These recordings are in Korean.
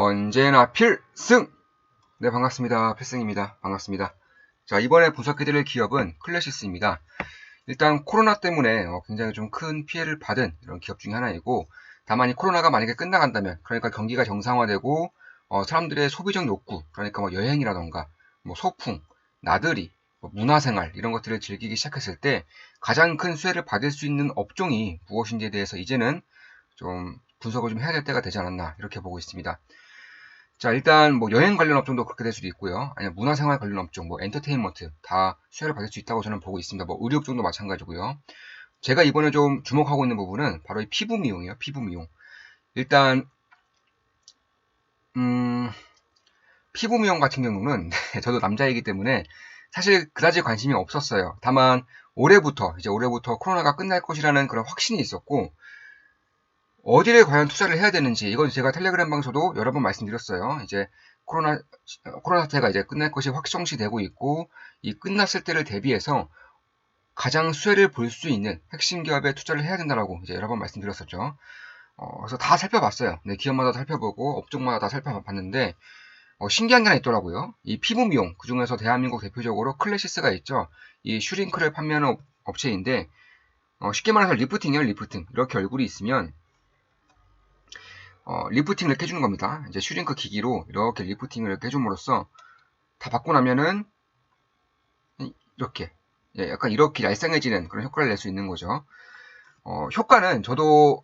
언제나 필승! 네, 반갑습니다. 필승입니다. 반갑습니다. 자, 이번에 분석해드릴 기업은 클래시스입니다. 일단 코로나 때문에 굉장히 좀 큰 피해를 받은 이런 기업 중에 하나이고, 다만 이 코로나가 만약에 끝나간다면, 그러니까 경기가 정상화되고 사람들의 소비적 욕구, 그러니까 뭐 여행이라던가 뭐 소풍, 나들이, 뭐 문화생활 이런 것들을 즐기기 시작했을 때 가장 큰 수혜를 받을 수 있는 업종이 무엇인지에 대해서 이제는 좀 분석을 좀 해야 될 때가 되지 않았나 이렇게 보고 있습니다. 자, 일단 뭐 여행 관련 업종도 그렇게 될 수도 있고요. 아니면 문화생활 관련 업종, 뭐 엔터테인먼트 다 수혜를 받을 수 있다고 저는 보고 있습니다. 뭐 의료 업종도 마찬가지고요. 제가 이번에 좀 주목하고 있는 부분은 바로 이 피부 미용이에요. 피부 미용. 일단 피부 미용 같은 경우는 저도 남자이기 때문에 사실 그다지 관심이 없었어요. 다만 올해부터 코로나가 끝날 것이라는 그런 확신이 있었고, 어디를 과연 투자를 해야 되는지, 이건 제가 텔레그램 방송도 여러 번 말씀드렸어요. 이제 코로나 사태가 이제 끝날 것이 확정시 되고 있고, 이 끝났을 때를 대비해서 가장 수혜를 볼 수 있는 핵심 기업에 투자를 해야 된다라고 이제 여러 번 말씀드렸었죠. 그래서 다 살펴봤어요. 네, 기업마다 살펴보고 업종마다 다 살펴봤는데 신기한 게 하나 있더라고요. 이 피부 미용, 그 중에서 대한민국 대표적으로 클래시스가 있죠. 이 슈링크를 판매하는 업체인데, 쉽게 말해서 리프팅이에요. 리프팅. 이렇게 얼굴이 있으면 리프팅을 이렇게 해주는 겁니다. 이제 슈링크 기기로 이렇게 리프팅을 이렇게 해줌으로써 다 받고 나면은 이렇게 약간 이렇게 얄쌍해지는 그런 효과를 낼 수 있는 거죠. 효과는 저도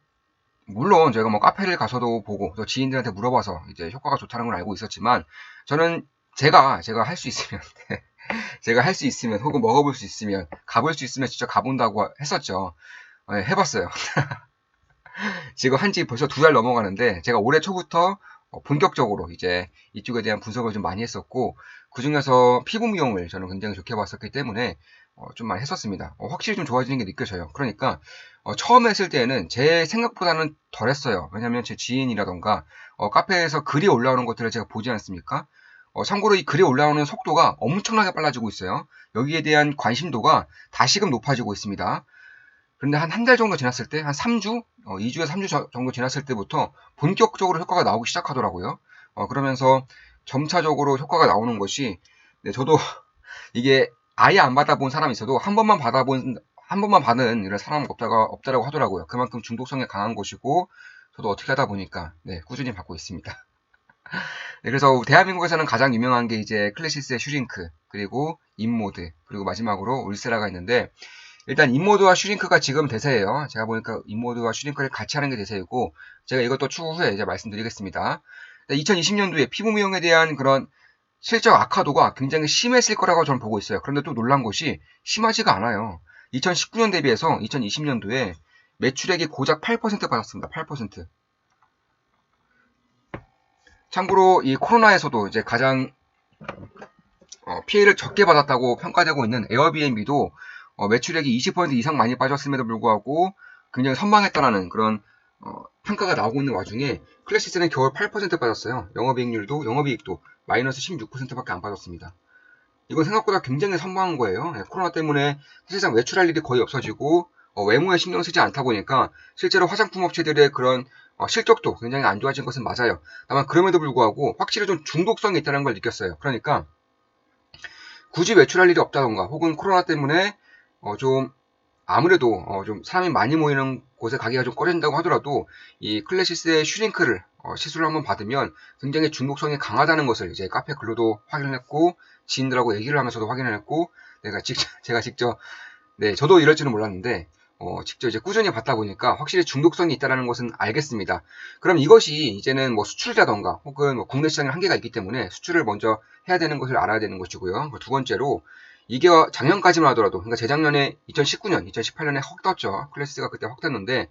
물론 제가 뭐 카페를 가서도 보고 또 지인들한테 물어봐서 이제 효과가 좋다는 걸 알고 있었지만, 저는 제가 할 수 있으면 제가 할 수 있으면 혹은 먹어볼 수 있으면 가볼 수 있으면 진짜 가본다고 했었죠. 해봤어요. 지금 한지 벌써 2달 넘어가는데, 제가 올해 초부터 본격적으로 이제 이쪽에 대한 분석을 좀 많이 했었고, 그 중에서 피부 미용을 저는 굉장히 좋게 봤었기 때문에 좀 많이 했었습니다. 확실히 좀 좋아지는 게 느껴져요. 그러니까 처음에 했을 때는 제 생각보다는 덜 했어요. 왜냐면 제 지인이라던가 카페에서 글이 올라오는 것들을 제가 보지 않습니까? 참고로 이 글이 올라오는 속도가 엄청나게 빨라지고 있어요. 여기에 대한 관심도가 다시금 높아지고 있습니다. 그런데 한 달 정도 지났을 때, 한 3주, 2주에서 3주 정도 지났을 때부터 본격적으로 효과가 나오기 시작하더라고요. 그러면서 점차적으로 효과가 나오는 것이, 네, 저도 이게 아예 안 받아본 사람이 있어도 한 번만 받은 이런 사람은 없다라고 하더라고요. 그만큼 중독성이 강한 것이고, 저도 어떻게 하다 보니까, 네, 꾸준히 받고 있습니다. 네, 그래서 대한민국에서는 가장 유명한 게 이제 클래시스의 슈링크, 그리고 인모드, 그리고 마지막으로 울세라가 있는데, 일단 인모드와 슈링크가 지금 대세예요. 제가 보니까 인모드와 슈링크를 같이 하는 게 대세이고, 제가 이것도 추후 후에 이제 말씀드리겠습니다. 2020년도에 피부 미용에 대한 그런 실적 악화도가 굉장히 심했을 거라고 저는 보고 있어요. 그런데 또 놀란 것이 심하지가 않아요. 2019년 대비해서 2020년도에 매출액이 고작 8% 받았습니다. 8%. 참고로 이 코로나에서도 이제 가장 피해를 적게 받았다고 평가되고 있는 에어비앤비도 매출액이 20% 이상 많이 빠졌음에도 불구하고 굉장히 선방했다라는 그런 평가가 나오고 있는 와중에 클래시스는 겨우 8% 빠졌어요. 영업이익도 마이너스 16%밖에 안 빠졌습니다. 이건 생각보다 굉장히 선방한 거예요. 코로나 때문에 사실상 외출할 일이 거의 없어지고 외모에 신경 쓰지 않다 보니까 실제로 화장품 업체들의 그런 실적도 굉장히 안 좋아진 것은 맞아요. 다만 그럼에도 불구하고 확실히 좀 중독성이 있다는 걸 느꼈어요. 그러니까 굳이 외출할 일이 없다던가 혹은 코로나 때문에 좀 아무래도 좀 사람이 많이 모이는 곳에 가기가 좀 꺼려진다고 하더라도 이 클래시스의 슈링크를 시술을 한번 받으면 굉장히 중독성이 강하다는 것을 이제 카페 글로도 확인을 했고, 지인들하고 얘기를 하면서도 확인을 했고, 제가 직접, 네, 저도 이럴 줄은 몰랐는데 직접 이제 꾸준히 받다 보니까 확실히 중독성이 있다는 것은 알겠습니다. 그럼 이것이 이제는 뭐 수출이라던가 혹은 뭐 국내 시장에 한계가 있기 때문에 수출을 먼저 해야 되는 것을 알아야 되는 것이고요. 두 번째로, 이게 작년까지만 하더라도, 그러니까 재작년에 2019년, 2018년에 확 떴죠. 클래시스가 그때 확 떴는데,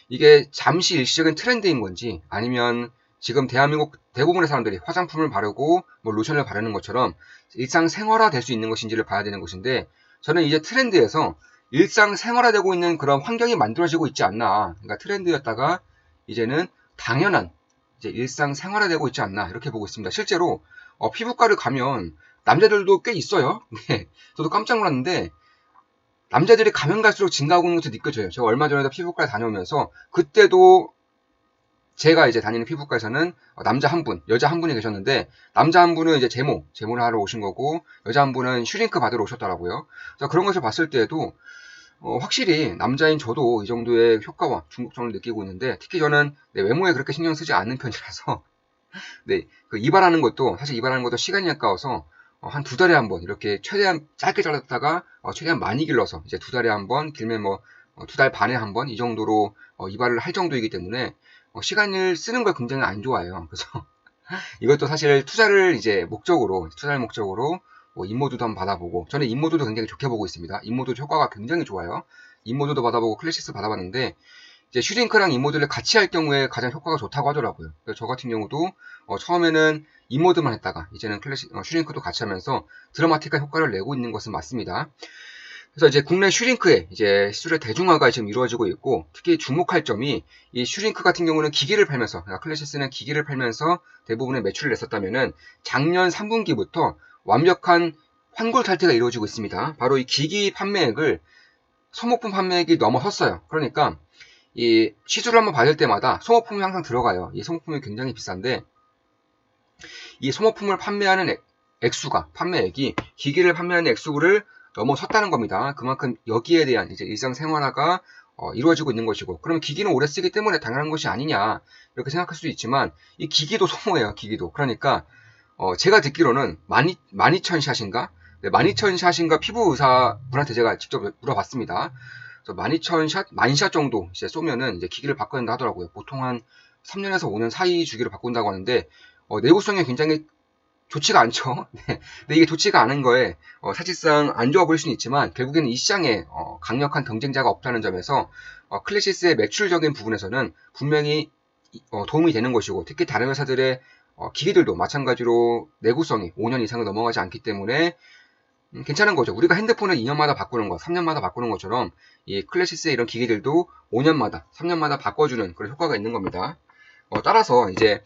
이게 잠시 일시적인 트렌드인 건지, 아니면 지금 대한민국 대부분의 사람들이 화장품을 바르고 뭐 로션을 바르는 것처럼 일상생활화 될 수 있는 것인지를 봐야 되는 것인데, 저는 이제 트렌드에서 일상생활화되고 있는 그런 환경이 만들어지고 있지 않나. 그러니까 트렌드였다가 이제는 당연한 이제 일상생활화되고 있지 않나, 이렇게 보고 있습니다. 실제로 피부과를 가면 남자들도 꽤 있어요. 네, 저도 깜짝 놀랐는데 남자들이 가면 갈수록 증가하고 있는 것도 느껴져요. 제가 얼마 전에도 피부과에 다녀오면서 그때도 제가 이제 다니는 피부과에서는 남자 한 분, 여자 한 분이 계셨는데, 남자 한 분은 이제 제모를 하러 오신 거고, 여자 한 분은 슈링크 받으러 오셨더라고요. 그래서 그런 것을 봤을 때에도 확실히 남자인 저도 이 정도의 효과와 중독성을 느끼고 있는데, 특히 저는 외모에 그렇게 신경 쓰지 않는 편이라서 네, 그 이발하는 것도 사실 이발하는 것도 시간이 아까워서 한 두 달에 한 번 이렇게 최대한 짧게 잘랐다가 최대한 많이 길러서 이제 두 달에 한 번, 길면 뭐 두 달 반에 한 번 이 정도로 이발을 할 정도이기 때문에 시간을 쓰는 걸 굉장히 안 좋아해요. 그래서 이것도 사실 투자를 목적으로 뭐 인모드도 한번 받아보고, 저는 인모드도 굉장히 좋게 보고 있습니다. 인모드 효과가 굉장히 좋아요. 인모드도 받아보고 클래시스 받아봤는데, 이제 슈링크랑 인모드를 같이 할 경우에 가장 효과가 좋다고 하더라고요. 그래서 저 같은 경우도 처음에는 인모드만 했다가 이제는 슈링크도 같이 하면서 드라마틱한 효과를 내고 있는 것은 맞습니다. 그래서 이제 국내 슈링크의 이제 시술의 대중화가 지금 이루어지고 있고, 특히 주목할 점이 이 슈링크 같은 경우는 기기를 팔면서, 그러니까 클래시스는 기기를 팔면서 대부분의 매출을 냈었다면은 작년 3분기부터 완벽한 환골 탈퇴가 이루어지고 있습니다. 바로 이 기기 판매액을 소모품 판매액이 넘어섰어요. 그러니까 이 시술을 한번 받을 때마다 소모품이 항상 들어가요. 이 소모품이 굉장히 비싼데, 이 소모품을 판매하는 판매액이 기기를 판매하는 액수를 넘어섰다는 겁니다. 그만큼 여기에 대한 이제 일상생활화가 이루어지고 있는 것이고, 그러면 기기는 오래 쓰기 때문에 당연한 것이 아니냐 이렇게 생각할 수도 있지만, 이 기기도 소모예요. 기기도. 그러니까 제가 듣기로는 12,000샷인가? 네, 12,000샷인가 피부 의사분한테 제가 직접 물어봤습니다. 그래서 12,000샷, 10,000샷 정도 이제 쏘면은 이제 기기를 바꿔야 된다 하더라고요. 보통 한 3년에서 5년 사이 주기로 바꾼다고 하는데, 내구성이 굉장히 좋지가 않죠. 네. 근데 이게 좋지가 않은 거에 사실상 안 좋아 보일 수는 있지만, 결국에는 이 시장에 강력한 경쟁자가 없다는 점에서 클래시스의 매출적인 부분에서는 분명히 도움이 되는 것이고, 특히 다른 회사들의 기기들도 마찬가지로 내구성이 5년 이상을 넘어가지 않기 때문에 괜찮은 거죠. 우리가 핸드폰을 2년마다 바꾸는 거, 3년마다 바꾸는 것처럼 이 클래시스의 이런 기기들도 5년마다, 3년마다 바꿔주는 그런 효과가 있는 겁니다. 따라서 이제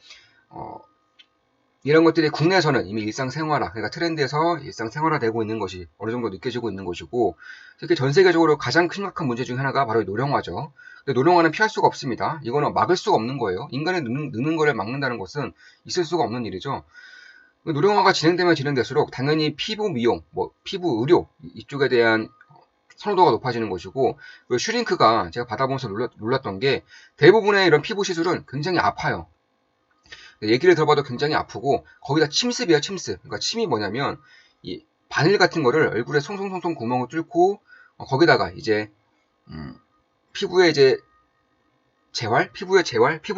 이런 것들이 국내에서는 이미 일상생활화, 그러니까 트렌드에서 일상생활화되고 있는 것이 어느 정도 느껴지고 있는 것이고, 특히 전 세계적으로 가장 심각한 문제 중 하나가 바로 노령화죠. 근데 노령화는 피할 수가 없습니다. 이거는 막을 수가 없는 거예요. 인간의 늙는 거를 막는다는 것은 있을 수가 없는 일이죠. 노령화가 진행되면 진행될수록 당연히 피부 미용, 피부 의료 이쪽에 대한 선호도가 높아지는 것이고, 그리고 슈링크가 제가 받아보면서 놀랐던 게, 대부분의 이런 피부 시술은 굉장히 아파요. 얘기를 들어봐도 굉장히 아프고, 거기다 침습이에요, 침습. 그러니까 침이 뭐냐면 이 바늘 같은 거를 얼굴에 송송송송 구멍을 뚫고 거기다가 이제 피부에 이제 피부의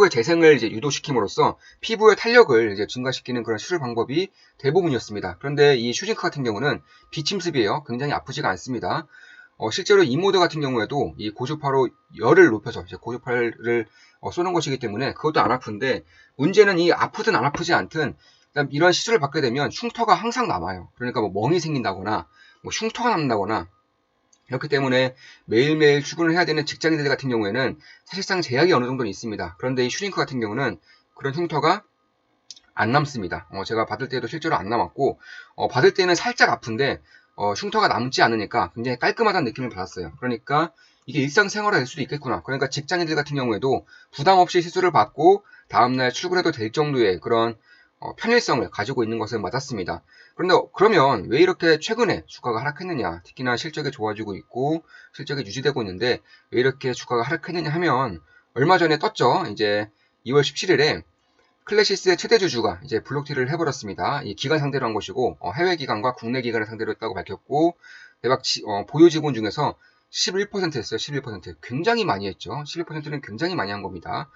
재생을 이제 유도시킴으로써 피부의 탄력을 이제 증가시키는 그런 시술 방법이 대부분이었습니다. 그런데 이 슈링크 같은 경우는 비침습이에요. 굉장히 아프지가 않습니다. 실제로 이 모드 같은 경우에도 이 고주파로 열을 높여서 이제 고주파를 쏘는 것이기 때문에 그것도 안 아픈데, 문제는 이 아프든 안 아프지 않든 이런 시술을 받게 되면 흉터가 항상 남아요. 그러니까 뭐 멍이 생긴다거나 뭐 흉터가 남는다거나, 그렇기 때문에 매일매일 출근을 해야 되는 직장인들 같은 경우에는 사실상 제약이 어느 정도는 있습니다. 그런데 이 슈링크 같은 경우는 그런 흉터가 안 남습니다. 제가 받을 때도 실제로 안 남았고, 받을 때는 살짝 아픈데 흉터가 남지 않으니까 굉장히 깔끔하다는 느낌을 받았어요. 그러니까 이게 일상생활화 될 수도 있겠구나. 그러니까 직장인들 같은 경우에도 부담 없이 시술을 받고 다음날 출근해도 될 정도의 그런 편일성을 가지고 있는 것은 맞았습니다. 그런데 그러면 왜 이렇게 최근에 주가가 하락했느냐, 특히나 실적이 좋아지고 있고 실적이 유지되고 있는데 왜 이렇게 주가가 하락했느냐 하면, 얼마 전에 떴죠. 이제 2월 17일에 클래시스의 최대 주주가 이제 블록딜을 해버렸습니다. 이 기관 상대로 한 것이고, 해외 기관과 국내 기관을 상대로 했다고 밝혔고, 대박 보유 지분 중에서 11%였어요. 11%. 굉장히 많이 했죠. 11%는 굉장히 많이 한 겁니다.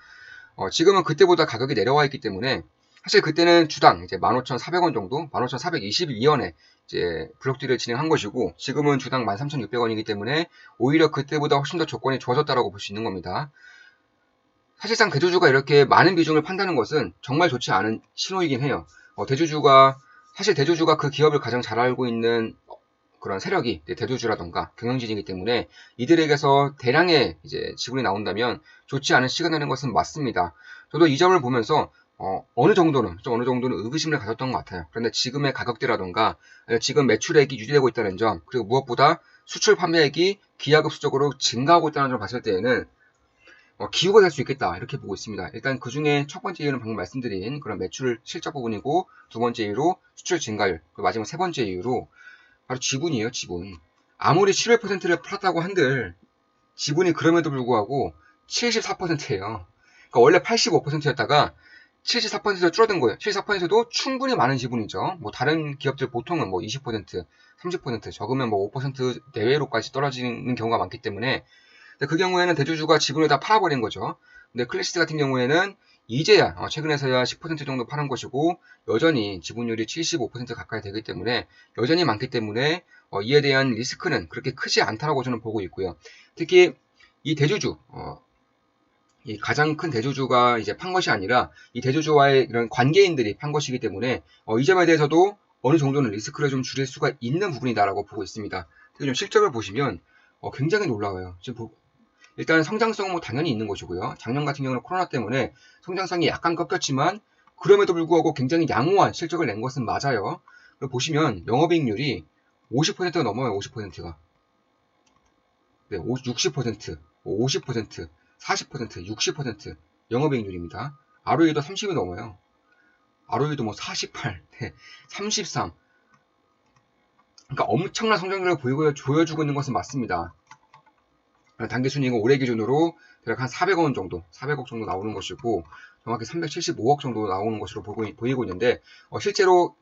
지금은 그때보다 가격이 내려와 있기 때문에, 사실 그때는 주당 이제 15,400원 정도, 15,422원에 이제 블록딜을 진행한 것이고, 지금은 주당 13,600원이기 때문에 오히려 그때보다 훨씬 더 조건이 좋아졌다라고 볼 수 있는 겁니다. 사실상 대주주가 이렇게 많은 비중을 판다는 것은 정말 좋지 않은 신호이긴 해요. 사실 대주주가 그 기업을 가장 잘 알고 있는 그런 세력이 대주주라던가 경영진이기 때문에, 이들에게서 대량의 이제 지분이 나온다면 좋지 않은 시그널인 것은 맞습니다. 저도 이 점을 보면서 어느 정도는 의구심을 가졌던 것 같아요. 그런데 지금의 가격대라던가 지금 매출액이 유지되고 있다는 점, 그리고 무엇보다 수출 판매액이 기하급수적으로 증가하고 있다는 점을 봤을 때에는 기후가 될 수 있겠다 이렇게 보고 있습니다. 일단 그 중에 첫 번째 이유는 방금 말씀드린 그런 매출 실적 부분이고, 두 번째 이유로 수출 증가율, 그리고 마지막 세 번째 이유로 바로 지분이에요. 지분. 아무리 11%를 팔았다고 한들 지분이 그럼에도 불구하고 74%예요. 그러니까 원래 85%였다가 74%로 줄어든 거예요. 74%도 충분히 많은 지분이죠. 뭐 다른 기업들 보통은 뭐 20%, 30%, 적으면 뭐 5% 내외로까지 떨어지는 경우가 많기 때문에, 근데 그 경우에는 대주주가 지분을 다 팔아버린 거죠. 근데 클래시스 같은 경우에는 이제야 최근에서야 10% 정도 파는 것이고, 여전히 지분율이 75% 가까이 되기 때문에 여전히 많기 때문에 이에 대한 리스크는 그렇게 크지 않다라고 저는 보고 있고요. 특히 이 대주주, 이 가장 큰 대주주가 이제 판 것이 아니라 이 대주주와의 이런 관계인들이 판 것이기 때문에 이 점에 대해서도 어느 정도는 리스크를 좀 줄일 수가 있는 부분이다라고 보고 있습니다. 특히 좀 실적을 보시면 굉장히 놀라워요. 지금 일단 성장성은 뭐 당연히 있는 것이고요. 작년 같은 경우는 코로나 때문에 성장성이 약간 꺾였지만 그럼에도 불구하고 굉장히 양호한 실적을 낸 것은 맞아요. 그리고 보시면 영업이익률이 50%가 넘어요. 50%가. 네, 60%, 50%, 40%, 60% 영업이익률입니다. ROE도 30이 넘어요. ROE도 뭐 48, 33. 그러니까 엄청난 성장률을 보여주고 있는 것은 맞습니다. 당기순이익은 올해 기준으로 대략 한 400원 정도, 400억 정도 나오는 것이고, 정확히 375억 정도 나오는 것으로 보이고 있는데, 실제로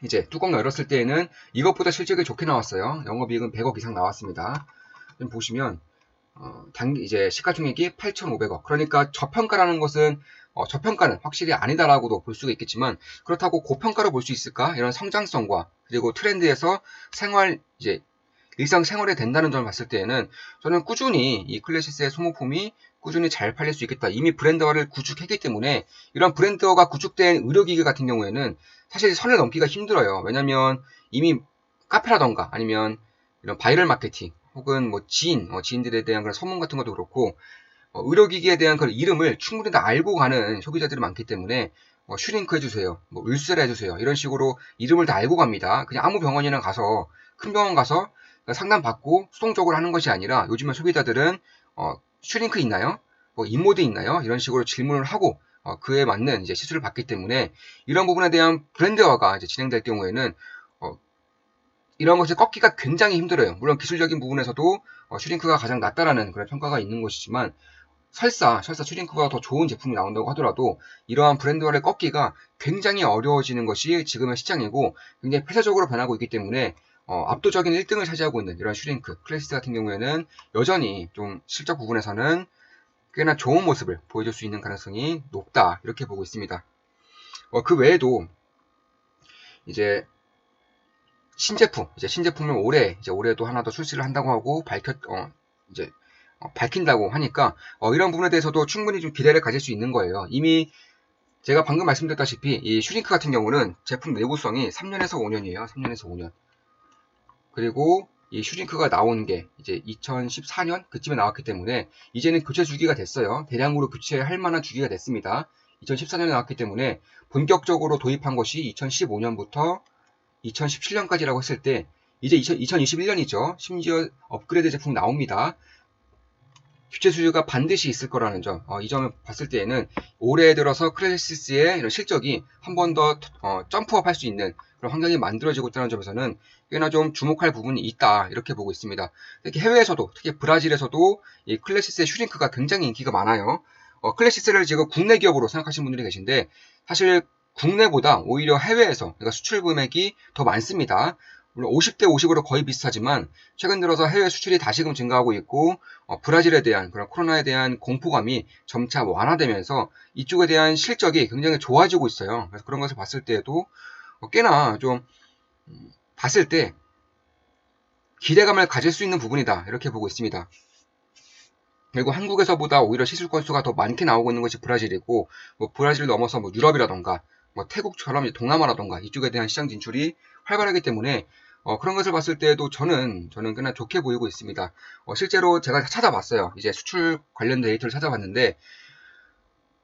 이제 뚜껑 열었을 때에는 이것보다 실적이 좋게 나왔어요. 영업이익은 100억 이상 나왔습니다. 지금 보시면 이제 시가총액이 8,500억. 그러니까 저평가라는 것은 저평가는 확실히 아니다라고도 볼 수가 있겠지만, 그렇다고 고평가로 볼 수 있을까? 이런 성장성과 그리고 트렌드에서 이제 일상생활에 된다는 점을 봤을 때에는 저는 꾸준히 이 클래시스의 소모품이 꾸준히 잘 팔릴 수 있겠다. 이미 브랜드화를 구축했기 때문에 이런 브랜드화가 구축된 의료기기 같은 경우에는 사실 선을 넘기가 힘들어요. 왜냐면 이미 카페라던가 아니면 이런 바이럴 마케팅 혹은 뭐 지인들에 대한 그런 소문 같은 것도 그렇고, 의료기기에 대한 그런 이름을 충분히 다 알고 가는 소비자들이 많기 때문에 슈링크 해주세요, 뭐 울세라 해주세요, 이런 식으로 이름을 다 알고 갑니다. 그냥 아무 병원이나 가서, 큰 병원 가서 상담받고 수동적으로 하는 것이 아니라 요즘에 소비자들은 슈링크 있나요? 뭐 인모드 있나요? 이런 식으로 질문을 하고 그에 맞는 이제 시술을 받기 때문에 이런 부분에 대한 브랜드화가 이제 진행될 경우에는 이런 것을 꺾기가 굉장히 힘들어요. 물론 기술적인 부분에서도 슈링크가 가장 낫다라는 그런 평가가 있는 것이지만, 설사 슈링크가 더 좋은 제품이 나온다고 하더라도 이러한 브랜드화를 꺾기가 굉장히 어려워지는 것이 지금의 시장이고, 굉장히 폐쇄적으로 변하고 있기 때문에 압도적인 1등을 차지하고 있는 이런 슈링크, 클래시스 같은 경우에는 여전히 좀 실적 부분에서는 꽤나 좋은 모습을 보여줄 수 있는 가능성이 높다 이렇게 보고 있습니다. 그 외에도 이제 신제품을 올해도 하나 더 출시를 한다고 하고 밝힌다고 하니까 이런 부분에 대해서도 충분히 좀 기대를 가질 수 있는 거예요. 이미 제가 방금 말씀드렸다시피 이 슈링크 같은 경우는 제품 내구성이 3년에서 5년이에요. 3년에서 5년. 그리고 이 슈링크가 나온 게 이제 2014년 그쯤에 나왔기 때문에 이제는 교체 주기가 됐어요. 대량으로 교체할 만한 주기가 됐습니다. 2014년에 나왔기 때문에 본격적으로 도입한 것이 2015년부터 2017년까지라고 했을 때 이제 2021년이죠. 심지어 업그레이드 제품 나옵니다. 교체 수주가 반드시 있을 거라는 점, 이 점을 봤을 때에는 올해 들어서 클래시스의 이런 실적이 한 번 더 점프업 할 수 있는 그런 환경이 만들어지고 있다는 점에서는 꽤나 좀 주목할 부분이 있다 이렇게 보고 있습니다. 특히 해외에서도, 특히 브라질에서도 이 클래시스의 슈링크가 굉장히 인기가 많아요. 클래시스를 지금 국내 기업으로 생각하시는 분들이 계신데, 사실 국내보다 오히려 해외에서 그러니까 수출 금액이 더 많습니다. 물론 50대 50으로 거의 비슷하지만 최근 들어서 해외 수출이 다시금 증가하고 있고, 브라질에 대한 그런 코로나에 대한 공포감이 점차 완화되면서 이쪽에 대한 실적이 굉장히 좋아지고 있어요. 그래서 그런 것을 봤을 때에도 꽤나 좀 봤을 때 기대감을 가질 수 있는 부분이다 이렇게 보고 있습니다. 그리고 한국에서보다 오히려 시술 건수가 더 많게 나오고 있는 것이 브라질이고, 뭐 브라질을 넘어서 뭐 유럽이라던가 뭐 태국처럼 동남아라던가 이쪽에 대한 시장 진출이 활발하기 때문에 그런 것을 봤을 때에도 저는 꽤나 좋게 보이고 있습니다. 실제로 제가 찾아봤어요. 이제 수출 관련 데이터를 찾아봤는데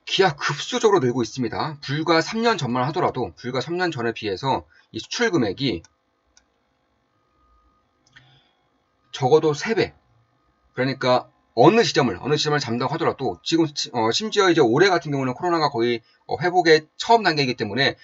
기하급수적으로 늘고 있습니다. 불과 3년 전만 하더라도, 불과 3년 전에 비해서 이 수출 금액이 적어도 3배, 그러니까 어느 지점을 잡는다고 하더라도 지금 심지어 이제 올해 같은 경우는 코로나가 거의 회복의 처음 단계이기 때문에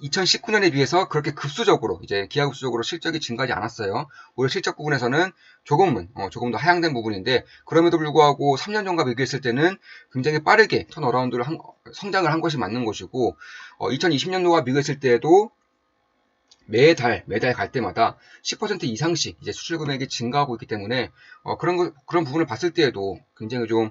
2019년에 비해서 그렇게 급수적으로 이제 기하급수적으로 실적이 증가하지 않았어요. 오히려 실적 부분에서는 조금 더 하향된 부분인데 그럼에도 불구하고 3년 전과 비교했을 때는 굉장히 빠르게 턴어라운드를 성장을 한 것이 맞는 것이고 2020년도와 비교했을 때에도 매달 갈 때마다 10% 이상씩 이제 수출 금액이 증가하고 있기 때문에 그런 부분을 봤을 때에도 굉장히 좀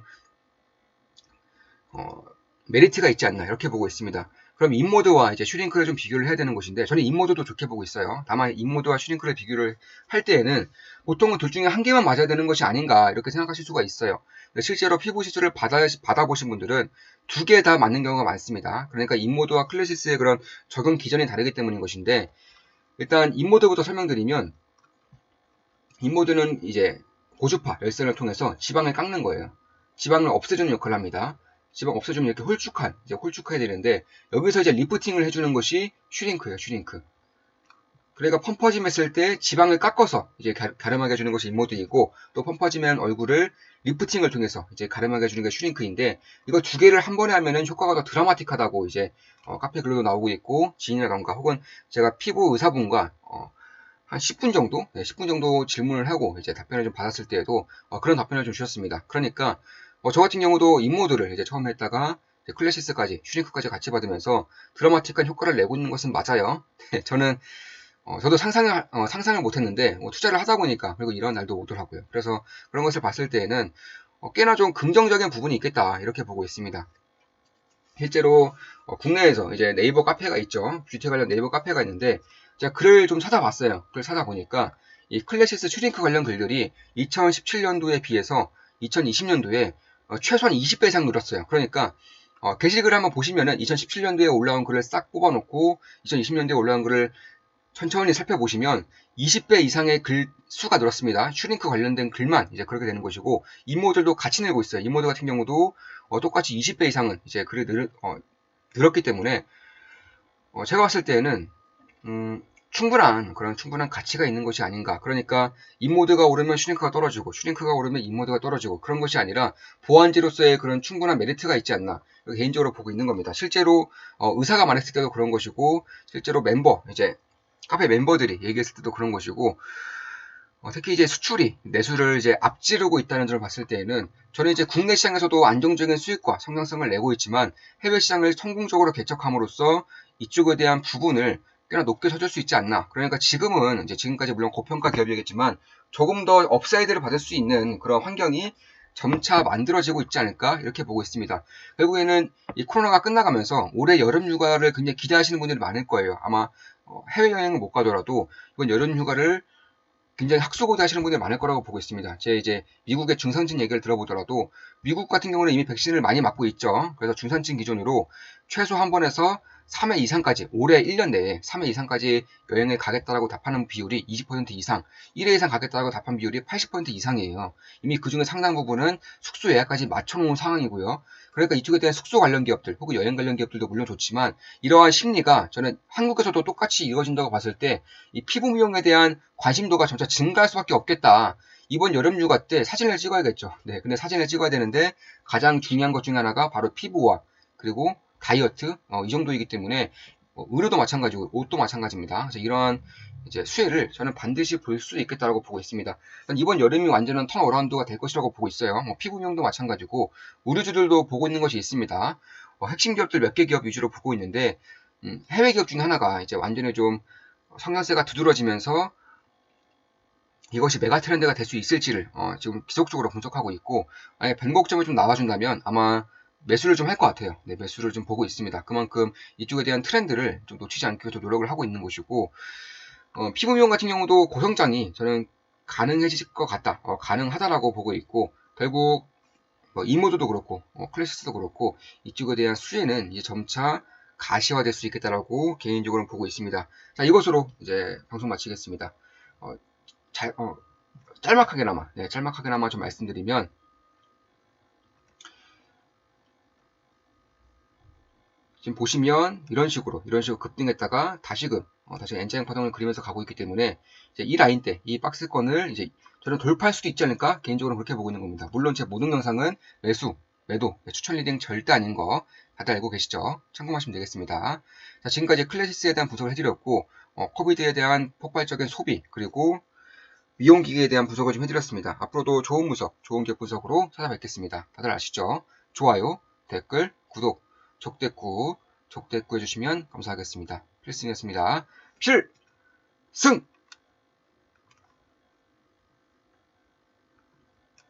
메리트가 있지 않나 이렇게 보고 있습니다. 그럼 인모드와 이제 슈링크를 좀 비교를 해야 되는 것인데 저는 인모드도 좋게 보고 있어요. 다만 인모드와 슈링크를 비교를 할 때에는 보통은 둘 중에 한 개만 맞아야 되는 것이 아닌가 이렇게 생각하실 수가 있어요. 실제로 피부 시술을 받아보신 분들은 두 개 다 맞는 경우가 많습니다. 그러니까 인모드와 클래시스의 그런 적용 기전이 다르기 때문인 것인데 일단 인모드부터 설명드리면 인모드는 이제 고주파 열선을 통해서 지방을 깎는 거예요. 지방을 없애주는 역할을 합니다. 지방 없애주면 이렇게 홀쭉해야 되는데 여기서 이제 리프팅을 해주는 것이 슈링크예요. 슈링크. 그러니까 펌퍼짐 했을 때 지방을 깎아서 이제 가름하게 해주는 것이 인모드이고 또 펌퍼짐한 얼굴을 리프팅을 통해서 이제 가름하게 해주는 게 슈링크인데 이거 두 개를 한 번에 하면은 효과가 더 드라마틱하다고 이제 카페 글로도 나오고 있고 지인이라던가 혹은 제가 피부 의사분과 한 10분 정도? 네, 10분 정도 질문을 하고 이제 답변을 좀 받았을 때에도 그런 답변을 좀 주셨습니다. 그러니까 저 같은 경우도 인모드를 이제 처음 했다가 클래시스까지 슈링크까지 같이 받으면서 드라마틱한 효과를 내고 있는 것은 맞아요. 네, 저도 상상을 못했는데 투자를 하다 보니까 그리고 이런 날도 오더라고요. 그래서 그런 것을 봤을 때에는 꽤나 좀 긍정적인 부분이 있겠다 이렇게 보고 있습니다. 실제로 국내에서 이제 네이버 카페가 있죠. 뷰티 관련 네이버 카페가 있는데 제가 글을 좀 찾아봤어요. 글을 찾아보니까 이 클래시스 슈링크 관련 글들이 2017년도에 비해서 2020년도에 최소한 20배 이상 늘었어요. 그러니까 게시글 한번 보시면은 2017년도에 올라온 글을 싹 뽑아놓고 2020년도에 올라온 글을 천천히 살펴보시면 20배 이상의 글 수가 늘었습니다. 슈링크 관련된 글만 이제 그렇게 되는 것이고 인모들도 같이 늘고 있어요. 인모드 같은 경우도 똑같이 20배 이상은 이제 글이 늘었기 때문에 제가 봤을 때는 충분한 가치가 있는 것이 아닌가. 그러니까 인모드가 오르면 슈링크가 떨어지고 슈링크가 오르면 인모드가 떨어지고 그런 것이 아니라 보안제로서의 그런 충분한 메리트가 있지 않나. 개인적으로 보고 있는 겁니다. 실제로 의사가 말했을 때도 그런 것이고 실제로 이제 카페 멤버들이 얘기했을 때도 그런 것이고 특히 이제 수출이 내수를 이제 앞지르고 있다는 점을 봤을 때에는 저는 이제 국내 시장에서도 안정적인 수익과 성장성을 내고 있지만 해외 시장을 성공적으로 개척함으로써 이쪽에 대한 부분을 꽤나 높게 쳐줄 수 있지 않나. 그러니까 지금은 이제 지금까지 물론 고평가 기업이겠지만 조금 더 업사이드를 받을 수 있는 그런 환경이 점차 만들어지고 있지 않을까 이렇게 보고 있습니다. 결국에는 이 코로나가 끝나가면서 올해 여름 휴가를 굉장히 기대하시는 분들이 많을 거예요. 아마 해외여행은 못 가더라도 이번 여름 휴가를 굉장히 학수고대 하시는 분들이 많을 거라고 보고 있습니다. 제 이제 미국의 중산층 얘기를 들어보더라도 미국 같은 경우는 이미 백신을 많이 맞고 있죠. 그래서 중산층 기준으로 최소 한 번에서 3회 이상까지 올해 1년 내에 3회 이상까지 여행을 가겠다라고 답하는 비율이 20% 이상, 1회 이상 가겠다라고 답한 비율이 80% 이상이에요. 이미 그 중에 상당 부분은 숙소 예약까지 맞춰놓은 상황이고요. 그러니까 이쪽에 대한 숙소 관련 기업들 혹은 여행 관련 기업들도 물론 좋지만 이러한 심리가 저는 한국에서도 똑같이 이루어진다고 봤을 때 이 피부 미용에 대한 관심도가 점차 증가할 수밖에 없겠다. 이번 여름 휴가 때 사진을 찍어야겠죠. 네, 근데 사진을 찍어야 되는데 가장 중요한 것 중에 하나가 바로 피부와 그리고 다이어트 이 정도이기 때문에 의류도 마찬가지고 옷도 마찬가지입니다. 그래서 이러한 이제 수혜를 저는 반드시 볼 수 있겠다라고 보고 있습니다. 이번 여름이 완전한 턴어라운드가 될 것이라고 보고 있어요. 피부 미용도 마찬가지고 의류주들도 보고 있는 것이 있습니다. 핵심 기업들 몇 개 기업 위주로 보고 있는데 해외 기업 중에 하나가 이제 완전히 좀 성장세가 두드러지면서 이것이 메가 트렌드가 될 수 있을지를 지금 지속적으로 분석하고 있고 만약에 변곡점이 좀 나와준다면 아마 매수를 좀 할 것 같아요. 네, 매수를 좀 보고 있습니다. 그만큼 이쪽에 대한 트렌드를 좀 놓치지 않기 위해서 노력을 하고 있는 것이고 피부 미용 같은 경우도 고성장이 저는 가능해질 것 같다. 가능하다라고 보고 있고 결국 이모드도 그렇고 클래시스도 그렇고 이쪽에 대한 수혜는 이제 점차 가시화될 수 있겠다라고 개인적으로 보고 있습니다. 자, 이것으로 이제 방송 마치겠습니다. 잘, 짤막하게나마 좀 말씀드리면 지금 보시면 이런 식으로 급등했다가 다시금 다시 N자형 파동을 그리면서 가고 있기 때문에 이제 이 라인대, 이 박스권을 이제 저는 돌파할 수도 있지 않을까? 개인적으로 그렇게 보고 있는 겁니다. 물론 제 모든 영상은 매수, 매도, 추천 리딩 절대 아닌 거 다들 알고 계시죠? 참고하시면 되겠습니다. 자, 지금까지 클래시스에 대한 분석을 해드렸고, 코비드에 대한 폭발적인 소비, 그리고 미용기기에 대한 분석을 좀 해드렸습니다. 앞으로도 좋은 분석, 좋은 기업 분석으로 찾아뵙겠습니다. 다들 아시죠? 좋아요, 댓글, 구독, 족대꾸 해주시면 감사하겠습니다. 필승이었습니다. 필승!